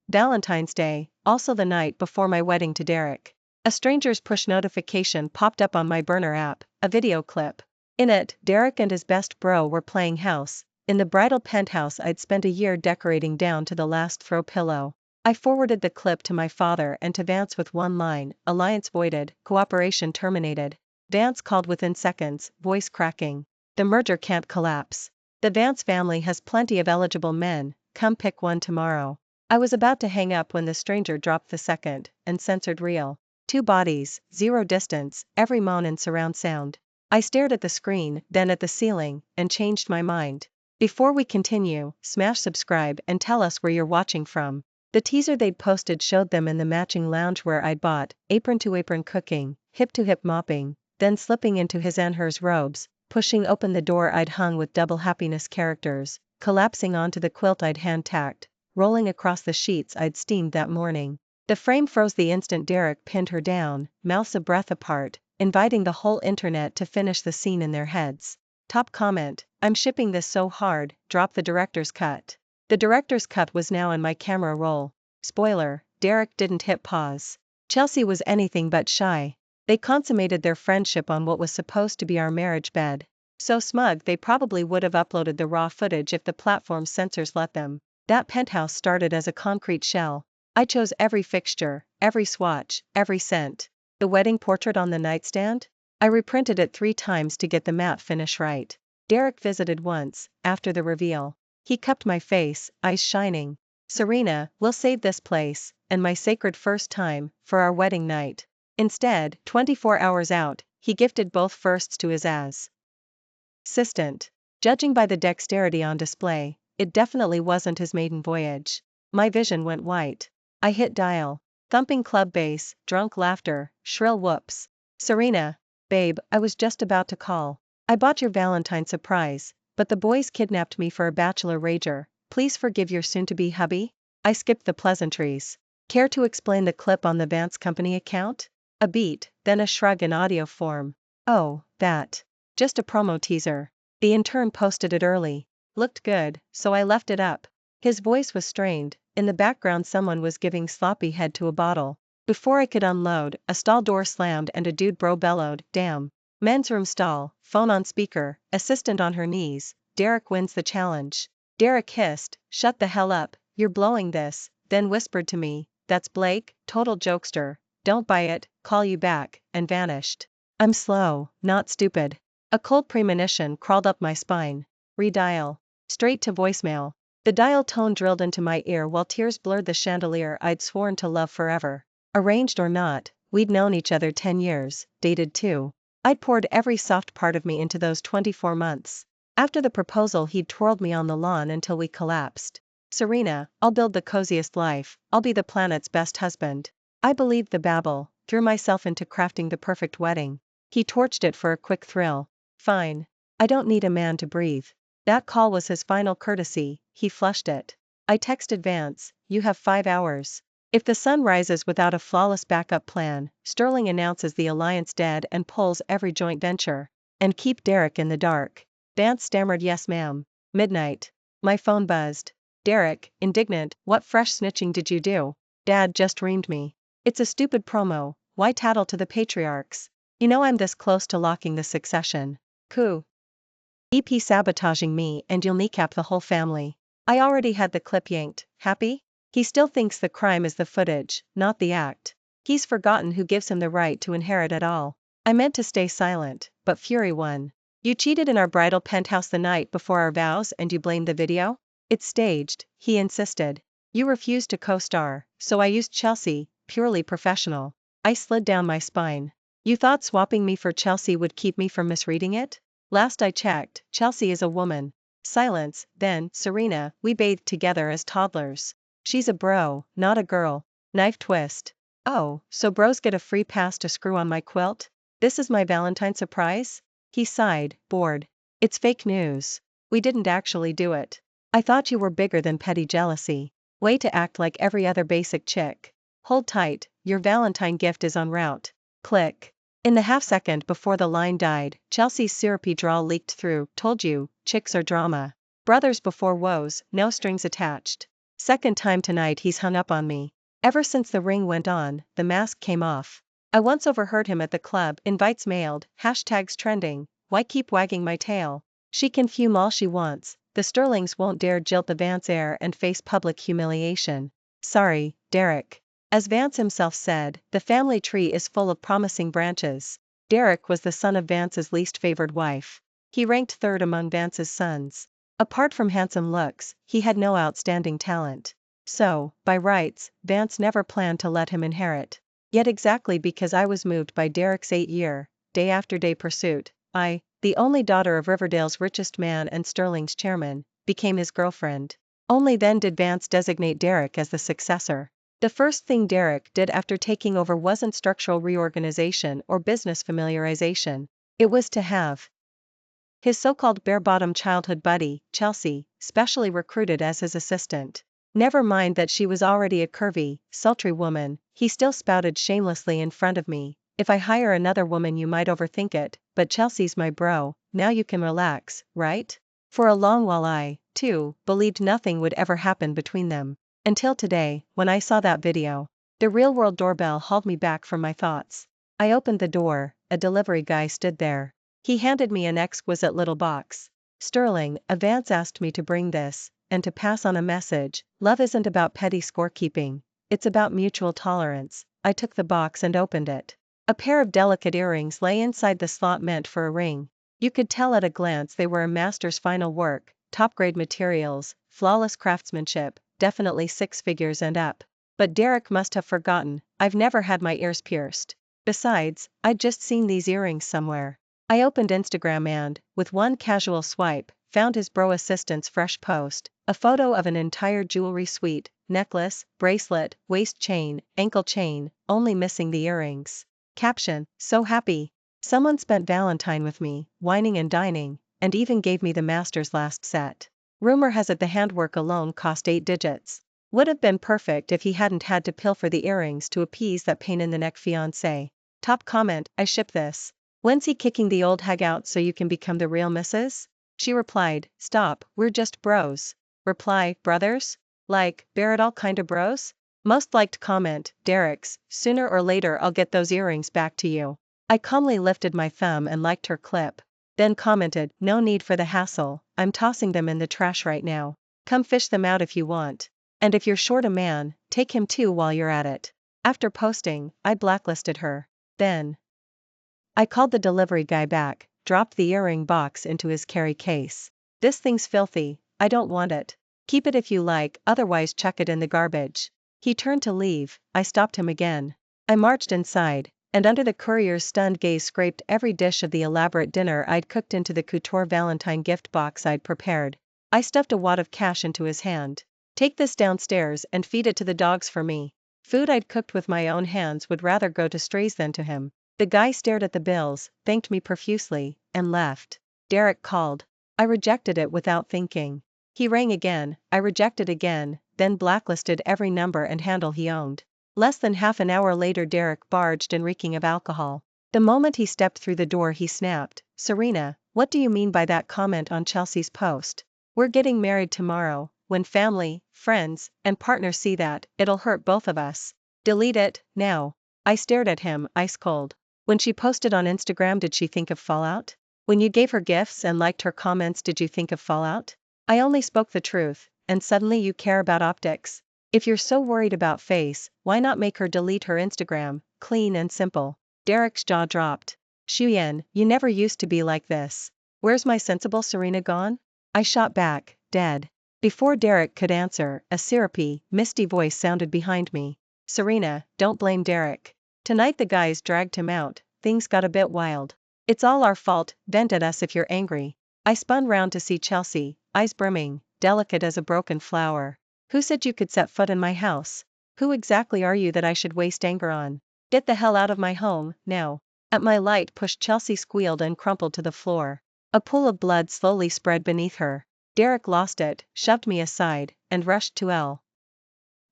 Valentine's Day, also the night before my wedding to Derek. A stranger's push notification popped up on my burner app, a video clip. In it, Derek and his best bro were playing house, in the bridal penthouse I'd spent a year decorating down to the last throw pillow. I forwarded the clip to my father and to Vance with one line: alliance voided, cooperation terminated. Vance called within seconds, voice cracking. The merger can't collapse. The Vance family has plenty of eligible men, come pick one tomorrow. I was about to hang up when the stranger dropped the second and censored reel. 2 bodies, 0 distance, every moan in surround sound. I stared at the screen, then at the ceiling, and changed my mind. Before we continue, smash subscribe and tell us where you're watching from. The teaser they'd posted showed them in the matching loungewear I'd bought, apron to apron cooking, hip to hip mopping, then slipping into his and hers robes, pushing open the door I'd hung with double happiness characters, collapsing onto the quilt I'd hand-tacked, rolling across the sheets I'd steamed that morning. The frame froze the instant Derek pinned her down, mouths a breath apart, inviting the whole internet to finish the scene in their heads. Top comment: I'm shipping this so hard, drop the director's cut. The director's cut was now in my camera roll. Spoiler: Derek didn't hit pause. Chelsea was anything but shy. They consummated their friendship on what was supposed to be our marriage bed. So smug they probably would have uploaded the raw footage if the platform's censors let them. That penthouse started as a concrete shell. I chose every fixture, every swatch, every scent. The wedding portrait on the nightstand? I reprinted it 3 times to get the matte finish right. Derek visited once, after the reveal. He cupped my face, eyes shining. Serena, we'll save this place, and my sacred first time, for our wedding night. Instead, 24 hours out, he gifted both firsts to his assistant. Judging by the dexterity on display, it definitely wasn't his maiden voyage. My vision went white. I hit dial. Thumping club bass, drunk laughter, shrill whoops. Serena. Babe, I was just about to call. I bought your Valentine surprise, but the boys kidnapped me for a bachelor rager. Please forgive your soon-to-be hubby? I skipped the pleasantries. Care to explain the clip on the Vance Company account? A beat, then a shrug in audio form. Oh, that. Just a promo teaser. The intern posted it early. Looked good, so I left it up. His voice was strained. In the background someone was giving sloppy head to a bottle. Before I could unload, a stall door slammed and a dude bro bellowed, damn. Men's room stall, phone on speaker, assistant on her knees. Derek wins the challenge. Derek hissed, shut the hell up, you're blowing this, then whispered to me, that's Blake, total jokester, don't buy it, call you back, and vanished. I'm slow, not stupid. A cold premonition crawled up my spine. Redial. Straight to voicemail. The dial tone drilled into my ear while tears blurred the chandelier I'd sworn to love forever. Arranged or not, we'd known each other 10 years, dated too. I'd poured every soft part of me into those 24 months. After the proposal he'd twirled me on the lawn until we collapsed. Serena, I'll build the coziest life, I'll be the planet's best husband. I believed the babble, threw myself into crafting the perfect wedding. He torched it for a quick thrill. Fine. I don't need a man to breathe. That call was his final courtesy, he flushed it. I texted Vance, you have 5 hours. If the sun rises without a flawless backup plan, Sterling announces the alliance dead and pulls every joint venture. And keep Derek in the dark. Vance stammered yes ma'am. Midnight. My phone buzzed. Derek, indignant, what fresh snitching did you do? Dad just reamed me. It's a stupid promo, why tattle to the patriarchs? You know I'm this close to locking the succession. Coup. EP sabotaging me and you'll kneecap the whole family. I already had the clip yanked, happy? He still thinks the crime is the footage, not the act. He's forgotten who gives him the right to inherit at all. I meant to stay silent, but fury won. You cheated in our bridal penthouse the night before our vows and you blamed the video? It's staged, he insisted. You refused to co-star, so I used Chelsea, purely professional. I slid down my spine. You thought swapping me for Chelsea would keep me from misreading it? Last I checked, Chelsea is a woman. Silence, then, Serena, we bathed together as toddlers. She's a bro, not a girl. Knife twist. Oh, so bros get a free pass to screw on my quilt? This is my Valentine surprise? He sighed, bored. It's fake news. We didn't actually do it. I thought you were bigger than petty jealousy. Way to act like every other basic chick. Hold tight, your Valentine gift is en route. Click. In the half-second before the line died, Chelsea's syrupy drawl leaked through, told you, chicks are drama. Brothers before woes, no strings attached. Second time tonight he's hung up on me. Ever since the ring went on, the mask came off. I once overheard him at the club, invites mailed, hashtags trending, why keep wagging my tail? She can fume all she wants, the Sterlings won't dare jilt the Vance heir and face public humiliation. Sorry, Derek. As Vance himself said, the family tree is full of promising branches. Derek was the son of Vance's least favored wife. He ranked third among Vance's sons. Apart from handsome looks, he had no outstanding talent. So, by rights, Vance never planned to let him inherit. Yet exactly because I was moved by Derek's 8-year, day-after-day pursuit, I, the only daughter of Riverdale's richest man and Sterling's chairman, became his girlfriend. Only then did Vance designate Derek as the successor. The first thing Derek did after taking over wasn't structural reorganization or business familiarization. It was to have his so-called bare-bottom childhood buddy, Chelsea, specially recruited as his assistant. Never mind that she was already a curvy, sultry woman, he still spouted shamelessly in front of me. If I hire another woman you might overthink it, but Chelsea's my bro, now you can relax, right? For a long while I, too, believed nothing would ever happen between them. Until today, when I saw that video. The real-world doorbell hauled me back from my thoughts. I opened the door, a delivery guy stood there. He handed me an exquisite little box. Sterling, Vance asked me to bring this, and to pass on a message. Love isn't about petty scorekeeping, it's about mutual tolerance. I took the box and opened it. A pair of delicate earrings lay inside the slot meant for a ring. You could tell at a glance they were a master's final work, top-grade materials, flawless craftsmanship, definitely 6 figures and up. But Derek must have forgotten, I've never had my ears pierced. Besides, I'd just seen these earrings somewhere. I opened Instagram and, with one casual swipe, found his bro assistant's fresh post, a photo of an entire jewelry suite, necklace, bracelet, waist chain, ankle chain, only missing the earrings. Caption, so happy. Someone spent Valentine with me, whining and dining, and even gave me the master's last set. Rumor has it the handwork alone cost 8 digits. Would have been perfect if he hadn't had to pilfer the earrings to appease that pain-in-the-neck fiancé. Top comment, I ship this. When's he kicking the old hag out so you can become the real missus? She replied, stop, we're just bros. Reply, brothers? Like, Barrett all kinda bros? Most liked comment, Derek's, sooner or later I'll get those earrings back to you. I calmly lifted my thumb and liked her clip. Then commented, no need for the hassle, I'm tossing them in the trash right now. Come fish them out if you want. And if you're short a man, take him too while you're at it. After posting, I blacklisted her. Then I called the delivery guy back, dropped the earring box into his carry case. This thing's filthy, I don't want it. Keep it if you like, otherwise chuck it in the garbage. He turned to leave, I stopped him again. I marched inside, and under the courier's stunned gaze scraped every dish of the elaborate dinner I'd cooked into the couture Valentine gift box I'd prepared. I stuffed a wad of cash into his hand. Take this downstairs and feed it to the dogs for me. Food I'd cooked with my own hands would rather go to strays than to him. The guy stared at the bills, thanked me profusely, and left. Derek called. I rejected it without thinking. He rang again, I rejected again, then blacklisted every number and handle he owned. Less than half an hour later Derek barged in reeking of alcohol. The moment he stepped through the door he snapped, Serena, what do you mean by that comment on Chelsea's post? We're getting married tomorrow. When family, friends, and partners see that, it'll hurt both of us. Delete it, now. I stared at him, ice cold. When she posted on Instagram did she think of fallout? When you gave her gifts and liked her comments did you think of fallout? I only spoke the truth, and suddenly you care about optics. If you're so worried about face, why not make her delete her Instagram, clean and simple? Derek's jaw dropped. Shuyen, you never used to be like this. Where's my sensible Serena gone? I shot back, dead. Before Derek could answer, a syrupy, misty voice sounded behind me. Serena, don't blame Derek. Tonight the guys dragged him out, things got a bit wild. It's all our fault, vent at us if you're angry. I spun round to see Chelsea, eyes brimming, delicate as a broken flower. Who said you could set foot in my house? Who exactly are you that I should waste anger on? Get the hell out of my home, now. At my light push Chelsea squealed and crumpled to the floor. A pool of blood slowly spread beneath her. Derek lost it, shoved me aside, and rushed to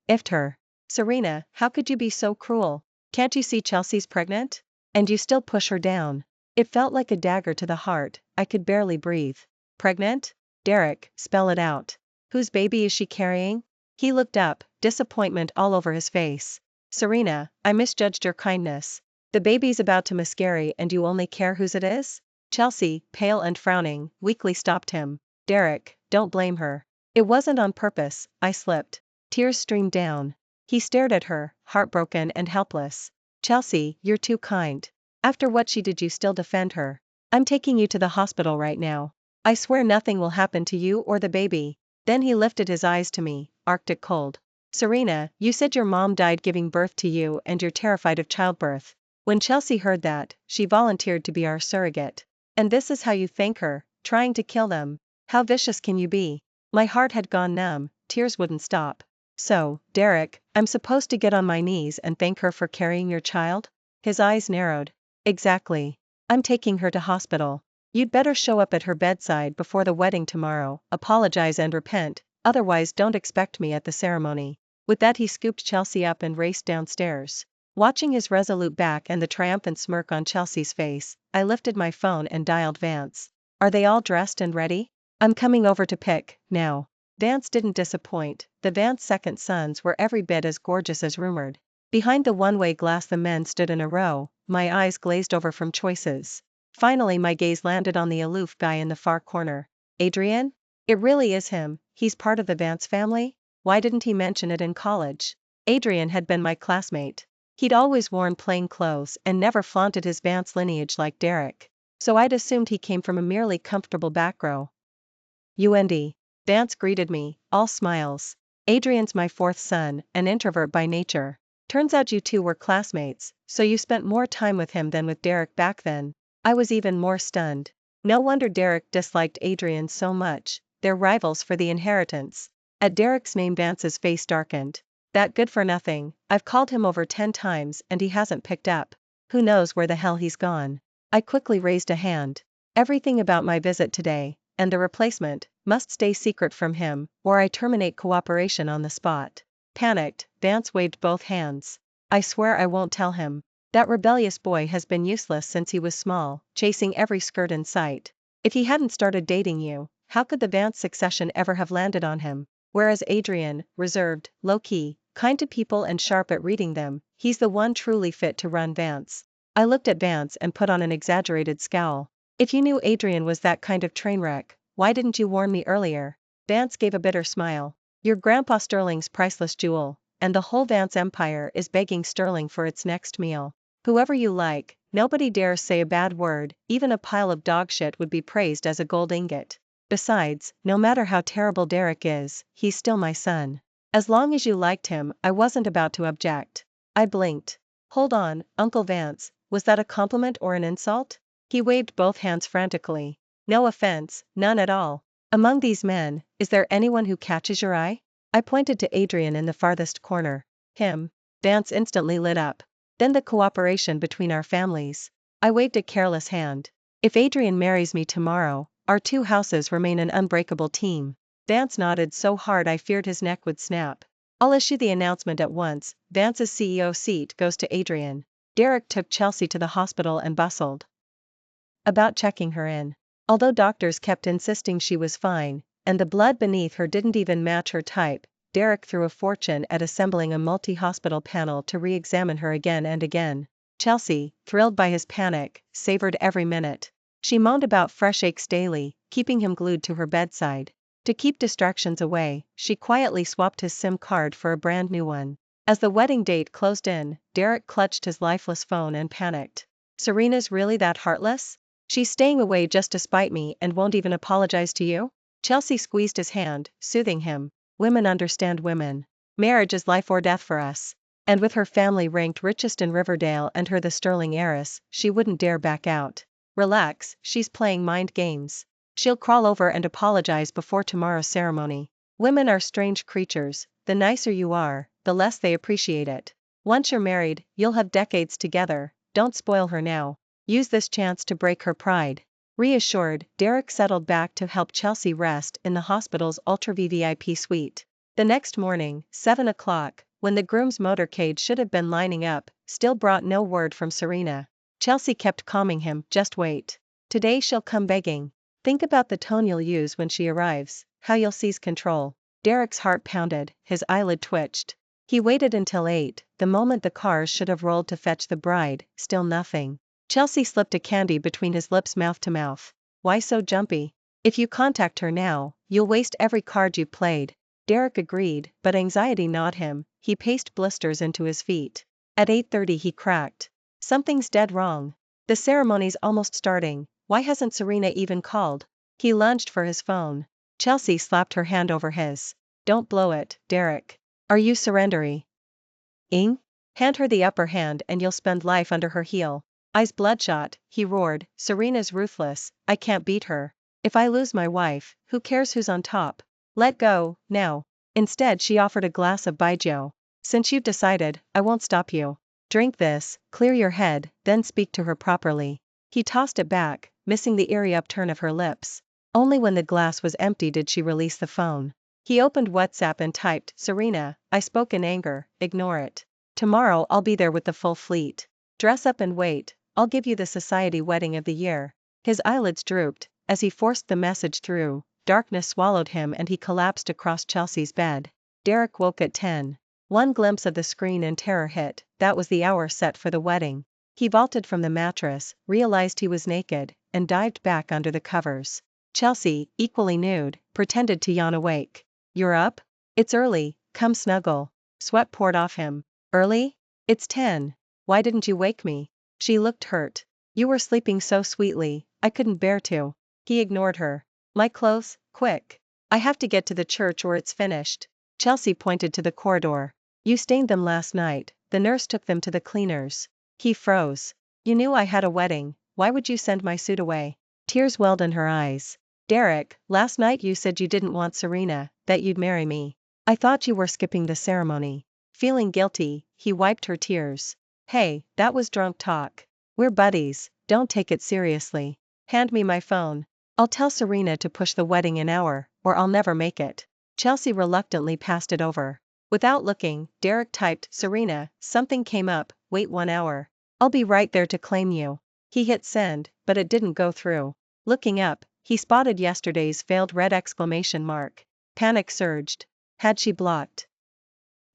If'd her. Serena, how could you be so cruel? Can't you see Chelsea's pregnant? And you still push her down. It felt like a dagger to the heart, I could barely breathe. Pregnant? Derek, spell it out. Whose baby is she carrying? He looked up, disappointment all over his face. Serena, I misjudged your kindness. The baby's about to miscarry and you only care whose it is? Chelsea, pale and frowning, weakly stopped him. Derek, don't blame her. It wasn't on purpose, I slipped. Tears streamed down. He stared at her, heartbroken and helpless. Chelsea, you're too kind. After what she did, you still defend her. I'm taking you to the hospital right now. I swear nothing will happen to you or the baby. Then he lifted his eyes to me, arctic cold. Serena, you said your mom died giving birth to you and you're terrified of childbirth. When Chelsea heard that, she volunteered to be our surrogate. And this is how you thank her, trying to kill them. How vicious can you be? My heart had gone numb, tears wouldn't stop. So, Derek, I'm supposed to get on my knees and thank her for carrying your child? His eyes narrowed. Exactly. I'm taking her to hospital. You'd better show up at her bedside before the wedding tomorrow, apologize and repent, otherwise don't expect me at the ceremony. With that he scooped Chelsea up and raced downstairs. Watching his resolute back and the triumphant smirk on Chelsea's face, I lifted my phone and dialed Vance. Are they all dressed and ready? I'm coming over to pick, now. Vance didn't disappoint, the Vance second sons were every bit as gorgeous as rumored. Behind the one-way glass the men stood in a row, my eyes glazed over from choices. Finally my gaze landed on the aloof guy in the far corner. Adrian? It really is him, he's part of the Vance family? Why didn't he mention it in college? Adrian had been my classmate. He'd always worn plain clothes and never flaunted his Vance lineage like Derek. So I'd assumed he came from a merely comfortable background. UND. Vance greeted me, all smiles. Adrian's my fourth son, an introvert by nature. Turns out you two were classmates, so you spent more time with him than with Derek back then. I was even more stunned. No wonder Derek disliked Adrian so much, they're rivals for the inheritance. At Derek's name Vance's face darkened. That good for nothing, I've called him over 10 times and he hasn't picked up. Who knows where the hell he's gone? I quickly raised a hand. Everything about my visit today, and the replacement, must stay secret from him, or I terminate cooperation on the spot. Panicked, Vance waved both hands. I swear I won't tell him. That rebellious boy has been useless since he was small, chasing every skirt in sight. If he hadn't started dating you, how could the Vance succession ever have landed on him? Whereas Adrian, reserved, low-key, kind to people and sharp at reading them, he's the one truly fit to run Vance. I looked at Vance and put on an exaggerated scowl. If you knew Adrian was that kind of train wreck, why didn't you warn me earlier? Vance gave a bitter smile. Your grandpa Sterling's priceless jewel, and the whole Vance empire is begging Sterling for its next meal. Whoever you like, nobody dares say a bad word, even a pile of dog shit would be praised as a gold ingot. Besides, no matter how terrible Derek is, he's still my son. As long as you liked him, I wasn't about to object. I blinked. Hold on, Uncle Vance, was that a compliment or an insult? He waved both hands frantically. No offense, none at all. Among these men, is there anyone who catches your eye? I pointed to Adrian in the farthest corner. Him. Vance instantly lit up. Then the cooperation between our families. I waved a careless hand. If Adrian marries me tomorrow, our two houses remain an unbreakable team. Vance nodded so hard I feared his neck would snap. I'll issue the announcement at once. Vance's CEO seat goes to Adrian. Derek took Chelsea to the hospital and bustled about checking her in. Although doctors kept insisting she was fine, and the blood beneath her didn't even match her type, Derek threw a fortune at assembling a multi-hospital panel to re-examine her again and again. Chelsea, thrilled by his panic, savored every minute. She moaned about fresh aches daily, keeping him glued to her bedside. To keep distractions away, she quietly swapped his SIM card for a brand new one. As the wedding date closed in, Derek clutched his lifeless phone and panicked. Serena's really that heartless? She's staying away just to spite me and won't even apologize to you? Chelsea squeezed his hand, soothing him. Women understand women. Marriage is life or death for us. And with her family ranked richest in Riverdale and her the Sterling heiress, she wouldn't dare back out. Relax, she's playing mind games. She'll crawl over and apologize before tomorrow's ceremony. Women are strange creatures, the nicer you are, the less they appreciate it. Once you're married, you'll have decades together, don't spoil her now. Use this chance to break her pride. Reassured, Derek settled back to help Chelsea rest in the hospital's ultra-VVIP suite. The next morning, 7 o'clock, when the groom's motorcade should have been lining up, still brought no word from Serena. Chelsea kept calming him, just wait. Today she'll come begging. Think about the tone you'll use when she arrives, how you'll seize control. Derek's heart pounded, his eyelid twitched. He waited until 8, the moment the cars should have rolled to fetch the bride, still nothing. Chelsea slipped a candy between his lips mouth to mouth. Why so jumpy? If you contact her now, you'll waste every card you played. Derek agreed, but anxiety gnawed him. He paced blisters into his feet. At 8:30 he cracked. Something's dead wrong. The ceremony's almost starting. Why hasn't Serena even called? He lunged for his phone. Chelsea slapped her hand over his. Don't blow it, Derek. Are you surrendering? Hand her the upper hand and you'll spend life under her heel. Eyes bloodshot, he roared, Serena's ruthless, I can't beat her. If I lose my wife, who cares who's on top? Let go, now. Instead she offered a glass of baijiu. Since you've decided, I won't stop you. Drink this, clear your head, then speak to her properly. He tossed it back, missing the eerie upturn of her lips. Only when the glass was empty did she release the phone. He opened WhatsApp and typed, Serena, I spoke in anger, ignore it. Tomorrow I'll be there with the full fleet. Dress up and wait, I'll give you the society wedding of the year. His eyelids drooped, as he forced the message through. Darkness swallowed him and he collapsed across Chelsea's bed. Derek woke at 10. One glimpse of the screen and terror hit, that was the hour set for the wedding. He vaulted from the mattress, realized he was naked, and dived back under the covers. Chelsea, equally nude, pretended to yawn awake. You're up? It's early, come snuggle. Sweat poured off him. Early? It's 10. Why didn't you wake me? She looked hurt. You were sleeping so sweetly, I couldn't bear to. He ignored her. My clothes, quick. I have to get to the church or it's finished. Chelsea pointed to the corridor. You stained them last night, the nurse took them to the cleaners. He froze. You knew I had a wedding, why would you send my suit away? Tears welled in her eyes. Derek, last night you said you didn't want Serena, that you'd marry me. I thought you were skipping the ceremony. Feeling guilty, he wiped her tears. Hey, that was drunk talk. We're buddies, don't take it seriously. Hand me my phone. I'll tell Serena to push the wedding an hour, or I'll never make it. Chelsea reluctantly passed it over. Without looking, Derek typed, Serena, something came up, wait 1 hour. I'll be right there to claim you. He hit send, but it didn't go through. Looking up, he spotted yesterday's failed red exclamation mark. Panic surged. Had she blocked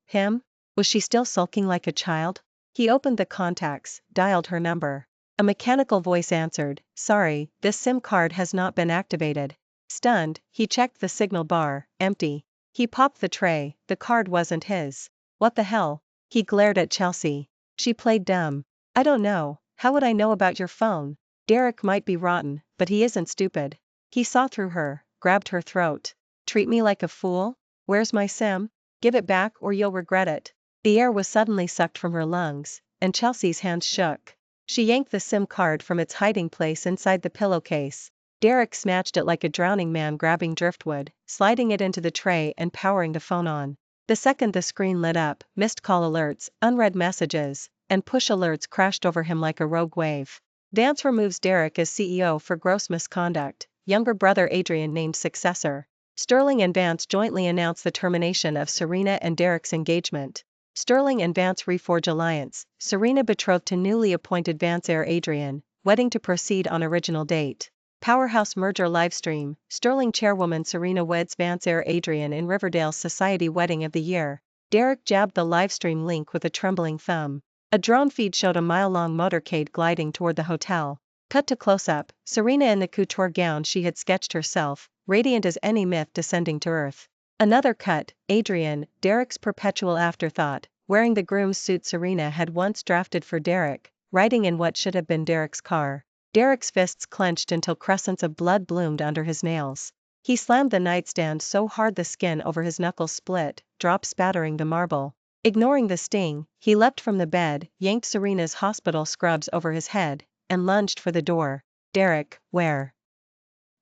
him? Was she still sulking like a child? He opened the contacts, dialed her number. A mechanical voice answered, sorry, this SIM card has not been activated. Stunned, he checked the signal bar, empty. He popped the tray, the card wasn't his. What the hell? He glared at Chelsea. She played dumb. I don't know, how would I know about your phone? Derek might be rotten, but he isn't stupid. He saw through her, grabbed her throat. Treat me like a fool? Where's my SIM? Give it back or you'll regret it. The air was suddenly sucked from her lungs, and Chelsea's hands shook. She yanked the SIM card from its hiding place inside the pillowcase. Derek snatched it like a drowning man grabbing driftwood, sliding it into the tray and powering the phone on. The second the screen lit up, missed call alerts, unread messages, and push alerts crashed over him like a rogue wave. Vance removes Derek as CEO for gross misconduct, younger brother Adrian named successor. Sterling and Vance jointly announce the termination of Serena and Derek's engagement. Sterling and Vance reforge alliance, Serena betrothed to newly appointed Vance heir Adrian, wedding to proceed on original date. Powerhouse merger livestream, Sterling chairwoman Serena weds Vance heir Adrian in Riverdale's society wedding of the year. Derek jabbed the livestream link with a trembling thumb. A drone feed showed a mile-long motorcade gliding toward the hotel. Cut to close-up, Serena in the couture gown she had sketched herself, radiant as any myth descending to earth. Another cut, Adrian, Derek's perpetual afterthought, wearing the groom's suit Serena had once drafted for Derek, riding in what should have been Derek's car. Derek's fists clenched until crescents of blood bloomed under his nails. He slammed the nightstand so hard the skin over his knuckles split, drops spattering the marble. Ignoring the sting, he leapt from the bed, yanked Serena's hospital scrubs over his head, and lunged for the door. Derek, where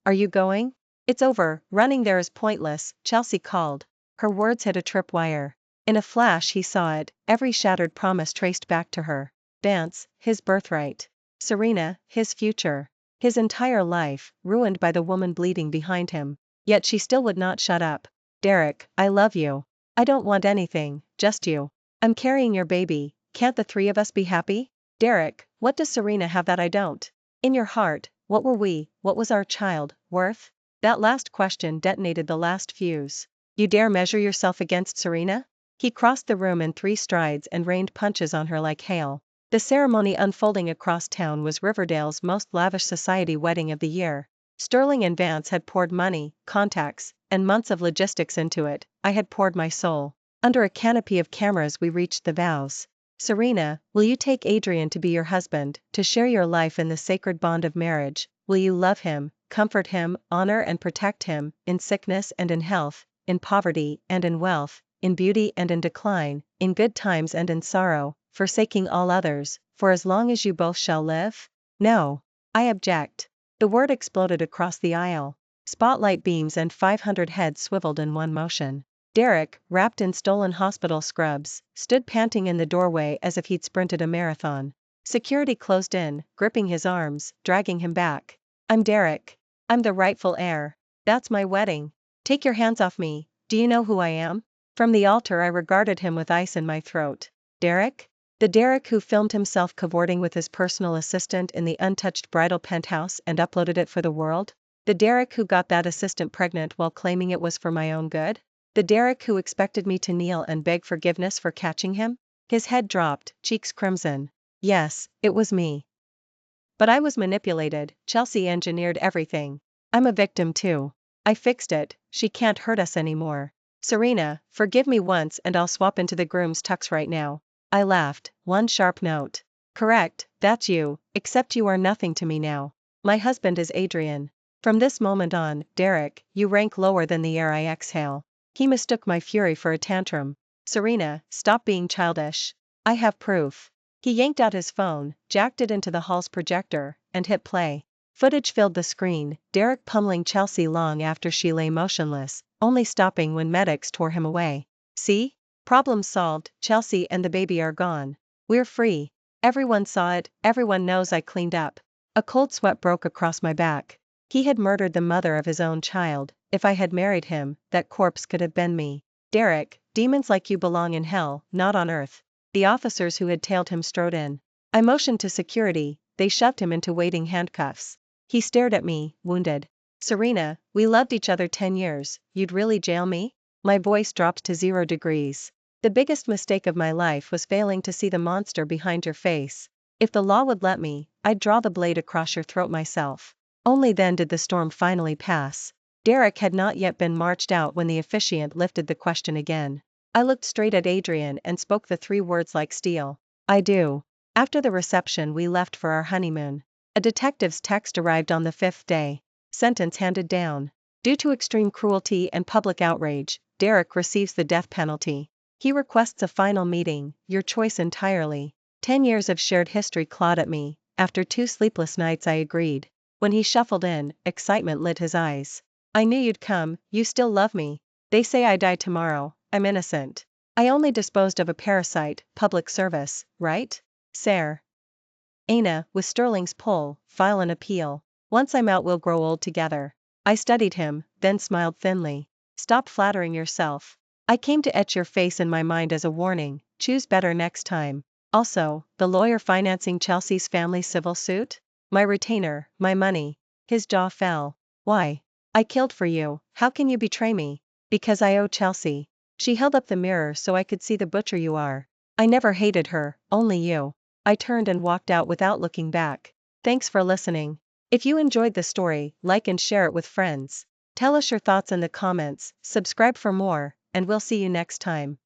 are you going? It's over, running there is pointless, Chelsea called. Her words hit a tripwire. In a flash he saw it, every shattered promise traced back to her. Vance, his birthright. Serena, his future. His entire life, ruined by the woman bleeding behind him. Yet she still would not shut up. Derek, I love you. I don't want anything, just you. I'm carrying your baby, can't the three of us be happy? Derek, what does Serena have that I don't? In your heart, what were we, what was our child, worth? That last question detonated the last fuse. You dare measure yourself against Serena? He crossed the room in 3 strides and rained punches on her like hail. The ceremony unfolding across town was Riverdale's most lavish society wedding of the year. Sterling and Vance had poured money, contacts, and months of logistics into it. I had poured my soul. Under a canopy of cameras we reached the vows. Serena, will you take Adrian to be your husband, to share your life in the sacred bond of marriage? Will you love him, comfort him, honor and protect him, in sickness and in health, in poverty and in wealth, in beauty and in decline, in good times and in sorrow, forsaking all others, for as long as you both shall live? No. I object. The word exploded across the aisle. Spotlight beams and 500 heads swiveled in one motion. Derek, wrapped in stolen hospital scrubs, stood panting in the doorway as if he'd sprinted a marathon. Security closed in, gripping his arms, dragging him back. I'm Derek. I'm the rightful heir. That's my wedding. Take your hands off me. Do you know who I am? From the altar I regarded him with ice in my throat. Derek? The Derek who filmed himself cavorting with his personal assistant in the untouched bridal penthouse and uploaded it for the world? The Derek who got that assistant pregnant while claiming it was for my own good? The Derek who expected me to kneel and beg forgiveness for catching him? His head dropped, cheeks crimson. Yes, it was me. But I was manipulated. Chelsea engineered everything. I'm a victim too. I fixed it. She can't hurt us anymore. Serena, forgive me once and I'll swap into the groom's tux right now. I laughed, one sharp note. Correct, that's you, except you are nothing to me now. My husband is Adrian. From this moment on, Derek, you rank lower than the air I exhale. He mistook my fury for a tantrum. Serena, stop being childish. I have proof. He yanked out his phone, jacked it into the hall's projector, and hit play. Footage filled the screen, Derek pummeling Chelsea long after she lay motionless, only stopping when medics tore him away. See? Problem solved, Chelsea and the baby are gone. We're free. Everyone saw it, everyone knows I cleaned up. A cold sweat broke across my back. He had murdered the mother of his own child. If I had married him, that corpse could have been me. Derek, demons like you belong in hell, not on earth. The officers who had tailed him strode in. I motioned to security, they shoved him into waiting handcuffs. He stared at me, wounded. Serena, we loved each other 10 years, you'd really jail me? My voice dropped to 0 degrees. The biggest mistake of my life was failing to see the monster behind your face. If the law would let me, I'd draw the blade across your throat myself. Only then did the storm finally pass. Derek had not yet been marched out when the officiant lifted the question again. I looked straight at Adrian and spoke the 3 words like steel. I do. After the reception we left for our honeymoon. A detective's text arrived on the 5th day. Sentence handed down. Due to extreme cruelty and public outrage, Derek receives the death penalty. He requests a final meeting, your choice entirely. 10 years of shared history clawed at me. After 2 sleepless nights I agreed. When he shuffled in, excitement lit his eyes. I knew you'd come, you still love me. They say I die tomorrow, I'm innocent. I only disposed of a parasite, public service, right? Sir. Aina, with Sterling's pull, file an appeal. Once I'm out we'll grow old together. I studied him, then smiled thinly. Stop flattering yourself. I came to etch your face in my mind as a warning, choose better next time. Also, the lawyer financing Chelsea's family civil suit? My retainer, my money. His jaw fell. Why? I killed for you, how can you betray me? Because I owe Chelsea. She held up the mirror so I could see the butcher you are. I never hated her, only you. I turned and walked out without looking back. Thanks for listening. If you enjoyed the story, like and share it with friends. Tell us your thoughts in the comments, subscribe for more, and we'll see you next time.